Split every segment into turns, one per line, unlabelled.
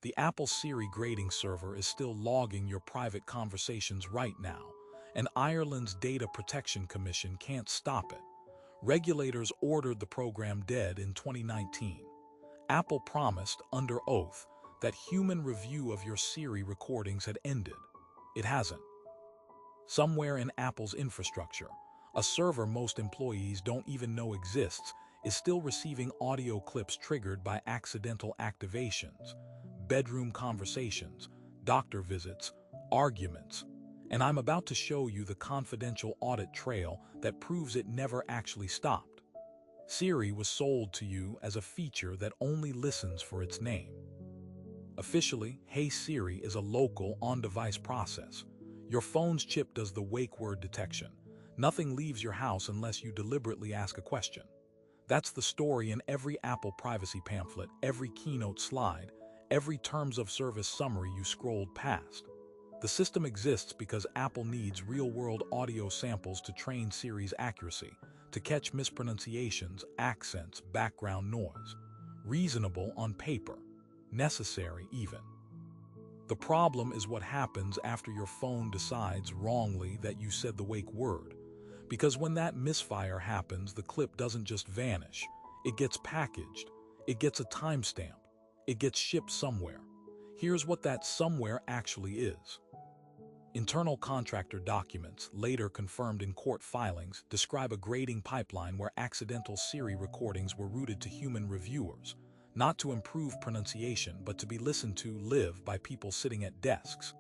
The Apple Siri grading server is still logging your private conversations right now, and Ireland's Data Protection Commission can't stop it. Regulators ordered the program dead in 2019. Apple promised, under oath, that human review of your Siri recordings had ended. It hasn't. Somewhere in Apple's infrastructure, a server most employees don't even know exists is still receiving audio clips triggered by accidental activations, bedroom conversations, doctor visits, arguments, and I'm about to show you the confidential audit trail that proves it never actually stopped. Siri was sold to you as a feature that only listens for its name. Officially, Hey Siri is a local, on-device process. Your phone's chip does the wake word detection. Nothing leaves your house unless you deliberately ask a question. That's the story in every Apple privacy pamphlet, every keynote slide, every terms of service summary you scrolled past. The system exists because Apple needs real-world audio samples to train Siri's accuracy, to catch mispronunciations, accents, background noise. Reasonable on paper. Necessary even. The problem is what happens after your phone decides wrongly that you said the wake word. Because when that misfire happens, the clip doesn't just vanish. It gets packaged. It gets a timestamp. It gets shipped somewhere. Here's what that somewhere actually is. Internal contractor documents, later confirmed in court filings, describe a grading pipeline where accidental Siri recordings were routed to human reviewers, not to improve pronunciation but to be listened to live by people sitting at desks.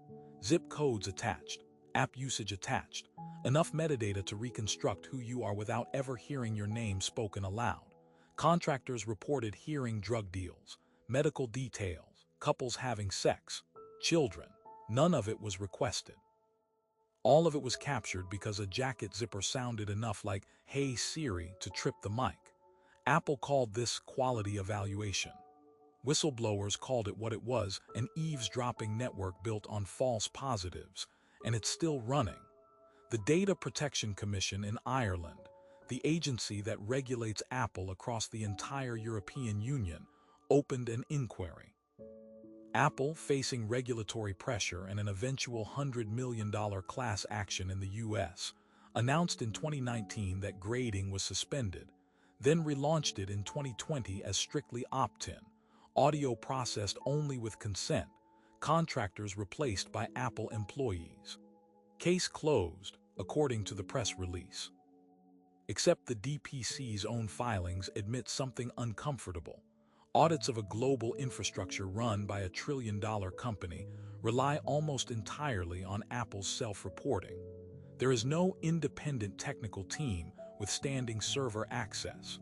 Zip codes attached, app usage attached, enough metadata to reconstruct who you are without ever hearing your name spoken aloud. Contractors reported hearing drug deals, medical details, couples having sex, children. None of it was requested. All of it was captured because a jacket zipper sounded enough like Hey Siri to trip the mic. Apple called this quality evaluation. Whistleblowers called it what it was, an eavesdropping network built on false positives, and it's still running. The Data Protection Commission in Ireland, the agency that regulates Apple across the entire European Union, opened an inquiry. Apple, facing regulatory pressure and an eventual $100 million class action in the US, announced in 2019 that grading was suspended, then relaunched it in 2020 as strictly opt-in, audio processed only with consent, contractors replaced by Apple employees. Case closed, according to the press release. Except the DPC's own filings admit something uncomfortable. Audits of a global infrastructure run by a trillion-dollar company rely almost entirely on Apple's self-reporting. There is no independent technical team with standing server access.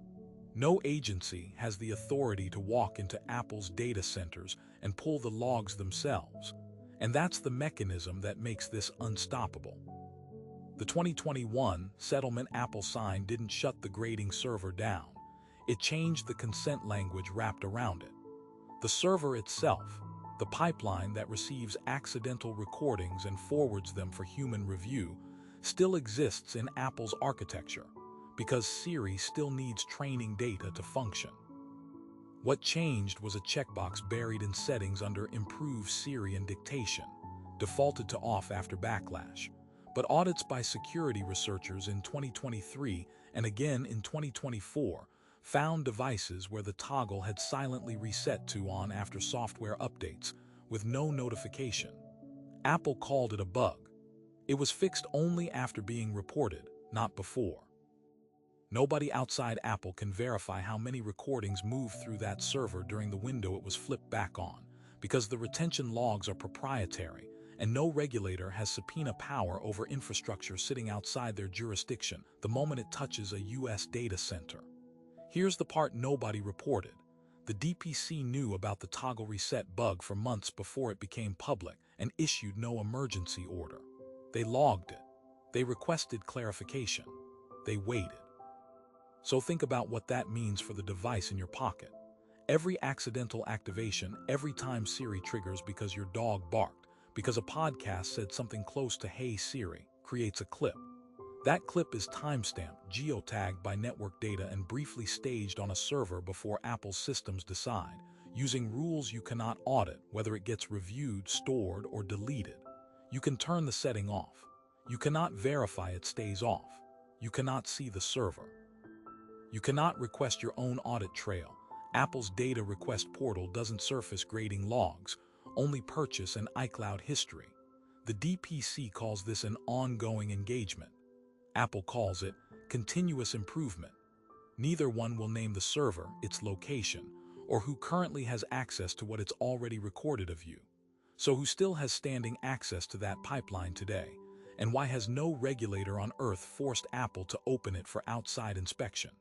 No agency has the authority to walk into Apple's data centers and pull the logs themselves, and that's the mechanism that makes this unstoppable. The 2021 settlement Apple signed didn't shut the grading server down. It changed the consent language wrapped around it. The server itself, the pipeline that receives accidental recordings and forwards them for human review, still exists in Apple's architecture, because Siri still needs training data to function. What changed was a checkbox buried in settings under Improve Siri and Dictation, defaulted to off after backlash. But audits by security researchers in 2023 and again in 2024 found devices where the toggle had silently reset to on after software updates, with no notification. Apple called it a bug. It was fixed only after being reported, not before. Nobody outside Apple can verify how many recordings moved through that server during the window it was flipped back on, because the retention logs are proprietary, and no regulator has subpoena power over infrastructure sitting outside their jurisdiction the moment it touches a US data center. Here's the part nobody reported. The DPC knew about the toggle reset bug for months before it became public and issued no emergency order. They logged it. They requested clarification. They waited. So think about what that means for the device in your pocket. Every accidental activation, every time Siri triggers because your dog barked, because a podcast said something close to Hey Siri, creates a clip. That clip is timestamped, geotagged by network data and briefly staged on a server before Apple's systems decide, using rules you cannot audit, whether it gets reviewed, stored, or deleted. You can turn the setting off. You cannot verify it stays off. You cannot see the server. You cannot request your own audit trail. Apple's data request portal doesn't surface grading logs, only purchase and iCloud history. The DPC calls this an ongoing engagement. Apple calls it continuous improvement. Neither one will name the server, its location, or who currently has access to what it's already recorded of you. So who still has standing access to that pipeline today? And why has no regulator on Earth forced Apple to open it for outside inspection?